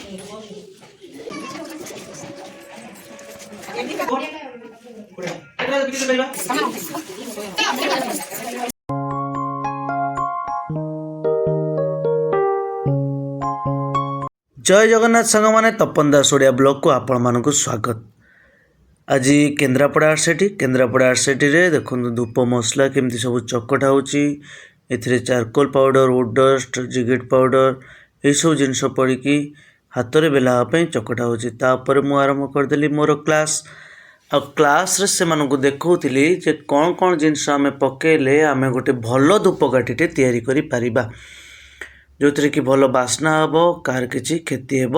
जय जगन्नाथ सांग मैंने तपन दास ओडिया ब्लॉग को आपण मानक स्वागत। आज केन्द्रापड़ा आरसीटी रे देखो धूप मसला केमती सब चकटा होची। एथिरे चारकोल पाउडर, वुड डस्ट, जिगेट पाउडर यह सब जिनस पड़ी हाथ में बेलापी चकटा होची। तापर मु आरंभ करदेली मोर क्लास। आ क्लास रे से मानक देखौतिली जे कौन कौन जिनस आमे पकेले आमे गोटे भल धूपकाठीटे तैयारी करि परिबा, जो थी कि भल बास्ना हम, कार किसी क्षति हेब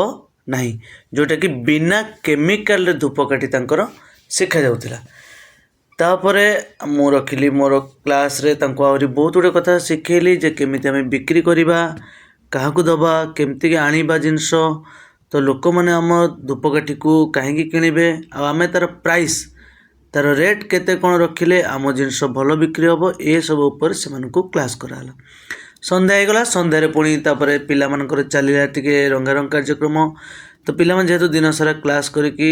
नहीं, जोटा कि बिना केमिकाल धूपकाठी तांकर शिखा जाउथिला। तापरे मु रखिली मोर क्लास रे तांको आहुरी बहुत गुड़े कथा शिखेली जे केमिति आमे बिक्री करिबा, काहाकू दबा, केमती आनिबा जिनस। तो लोक मैंने आम धूपकाठी को कहीं किणवे, आमे तार प्राइस, तार रेट केते कौन रखिले आम जिनस भल बिक्री हम, ए सब उपर से मानकू क्लास कराला। संध्या होगला, संध्यारे पुणी तापर पिला मानकर चलिला टिके रंगारंग कार्यक्रम। तो पिला मन जेहेतु दिन सारा क्लास करके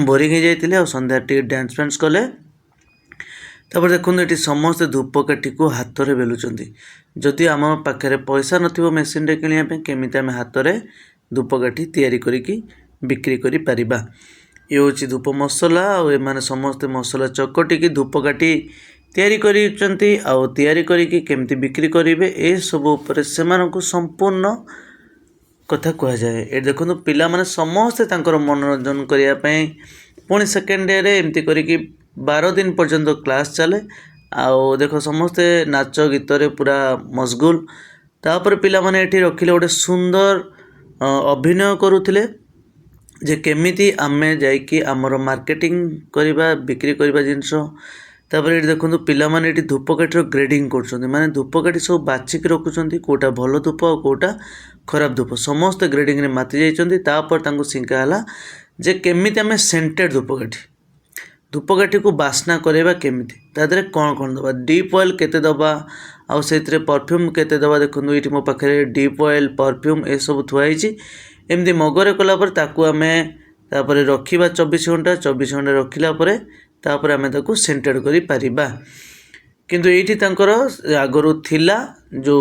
बोरिंग हो जाते और संध्या टे डांस फैंस कले। तापर देखो ये समस्ते धूपकाठी को हाथ में बेलुंट। जदि आम पाखे पैसा नथिबो मेसीन रे किनिया पे, केमिति आमे हाथ में धूपकाठी तैयारी करिकी बिक्री करि परिबा। ये होची धूप मसला और एमाने समस्ते मसला चकटिकी धूपकाठी तैयारी करिसेंती आउ तैयारी करिकी केमती बिक्री करिवे ए सब ऊपर सेमानकु संपूर्ण कथा कह जाए। ए देखो पिला माने समस्ते तांकर मनोरंजन करिया पई पुणी सेकेंड डे रे एमती करिकी 12 दिन पर्यंत क्लास चले। आउ देखो समस्ते नाच गीत रे पूरा मशगुल। तापर पिला माने एठी रखिले गोटे सुंदर अभिनय करुथिले जे केमिति आमे जाइकी आमर मार्केटिंग करिबा, बिक्री करिबा जिनस। तापर ये देखो पिला माने ये धूपकाठी ग्रेडिंग कर माने धूपकाठी सब बाछिक रखुंट कौटा भल धूप और कौटा खराब धूप समस्त ग्रेडिंग रे माति जाइछन्ती। तापर तांको शिंका हला जे केमिति आमे सेंटेड धूपकाठी को बास्ना करेबा, केमिति ता देहरे कौन कौन दबा, डीप ऑयल केते दबा आउ सेतिरे परफ्यूम केते दबा। देखो ये मो पाखे डीप ऑयल परफ्यूम ए सब थुआई एमती मगरे कला पर ताकू आमे तापर रखिबा 24 घंटा रखिला परे तापर आमे ताकू सेंटेड करि परिबा। किंतु एठी तांकर आगरु थिला जो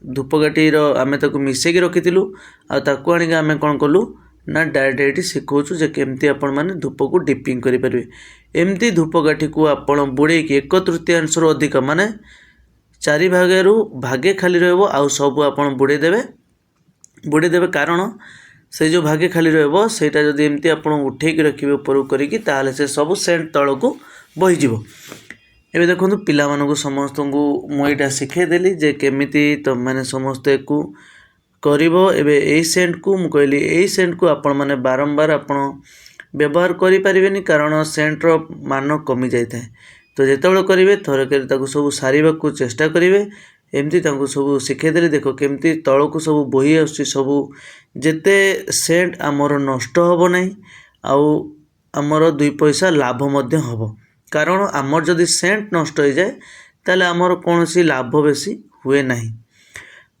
धूपकाठी रो आमे ताकू मिसेकी रखिथिलु आ ताकू आनी आमे कोन कलु ना डायरेक्ट एठी सिखौछु जे केमती आपण माने धूप को डिपिंग करि परिबे। एमती धूपकाठी को आपण बुड़े कि 1/3 रु अधिक माने 4 भागरु भागे खाली रहबो आउ सब आपण बुड़े देबे कारण से जो भागे खाली रहबो सेटा जदी एमती आपण उठे के रखिबे ऊपर करिकी ताले से सब सेंट तळ को बही जिवो। एबे देखो पिला मानकु समस्त को मुइटा शिखे देली जे केमिति तो माने समस्ते को करिवो। एबे एई सेंट को मु कहली एई सेंट को आपण माने बारंबार आपण व्यवहार करि परिबेनी कारण सेंट रो मान कमी जाय थाए। तो जेतेबेले करिवे थरके ताकू सब सारिबा को चेष्टा करिवे। एमती तांको सब शिखे देली। देखो केमती तळ को सब बही आसी सब जेते सेंट आमर नष्ट हबो नहीं आउ आमर 2 पैसा लाभ मध्य हबो। कारण आमर जदि सेंट नष्ट हो जाए ताले आमर कोनोसी लाभ बेसी हुए नहीं।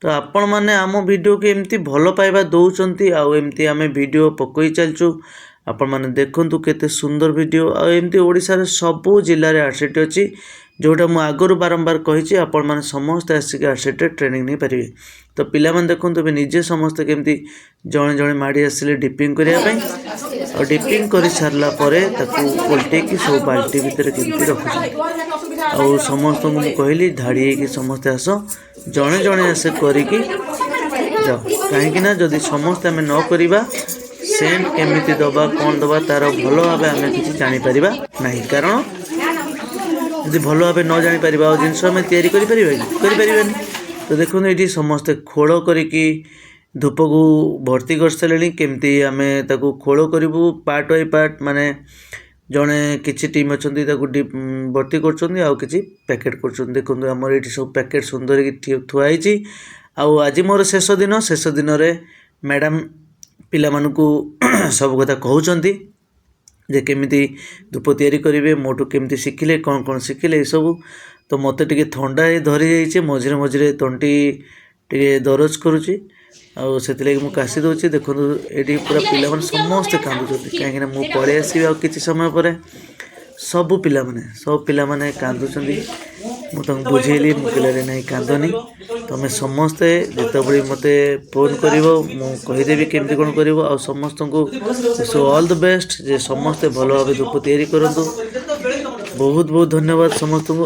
तो आपण माने आम वीडियो के एमती भल पाइबा दउचंती आउ एमती आमे वीडियो पकई चलचु। आपण माने देखंतु केते सुंदर वीडियो आ एमती ओडिसा रे सबु जिल्ला रे आरसीटी अछि जोटा मु आगरु बारंबार कहिछि आपण माने समस्त आसिक आरसीटी ट्रेनिंग नै परिबे। तो पिला माने देखंतु बे निजे समस्त केमती जणे जणे माडी आसिले डिपिंग करिया पई और डिपिंग करि सारला परे ताकू उल्टे की सब बाल्टी भीतर केमती रखु और समस्त मु कहली धाड़ी की समस्त आस जणे जणे आसे करिकी जाओ। काहे कि ना जदी समस्त आमे न करिबा सेंट केमिति दबा कौन दबा तार भल भाव आम कि जापर ना। कारण यदि भल भाव न जापर जिनस आम या तो देखो ये समस्ते खोल करके धूप को भर्ती कर सारे केमती आम खोल करूँ पार्ट बाय पार्ट माने जड़े किसी टीम अच्छा भर्ती कर पैकेट कर। देखो आमर ये सब पैकेट सुंदर थुआई। आज मोर शेष दिन मैडम पिला मानकु सब कथा कहउचंती जे केमिति धूप तैयारी करेंगे मोटू केमिति शिखिले कौन कौन शिखिले ये सब। तो मत टे थंडा धरी जाइए मझे मझे तंटी टे दरज करुच्ची ଆଉ ସେଥିଲାଗି ମୁଁ କାଶି ଦେଉଛି। ଦେଖନ୍ତୁ ଏଠି ପୁରା ପିଲାମାନେ ସମସ୍ତେ କାନ୍ଦୁଛନ୍ତି, କାହିଁକିନା ମୁଁ ପଳେଇ ଆସିବି ଆଉ କିଛି ସମୟ ପରେ। ସବୁ ପିଲାମାନେ କାନ୍ଦୁଛନ୍ତି। ମୁଁ ତାଙ୍କୁ ବୁଝେଇଲି, ମୁଁ କହିଲି ନାଇଁ କାନ୍ଦନି, ତମେ ସମସ୍ତେ ଯେତେବେଳେ ମୋତେ ଫୋନ୍ କରିବ ମୁଁ କହିଦେବି କେମିତି କ'ଣ କରିବ। ଆଉ ସମସ୍ତଙ୍କୁ ସୋ ଅଲ୍ ଦ ବେଷ୍ଟ, ଯେ ସମସ୍ତେ ଭଲ ଭାବେ ଧୂପ ତିଆରି କରନ୍ତୁ। ବହୁତ ବହୁତ ଧନ୍ୟବାଦ ସମସ୍ତଙ୍କୁ।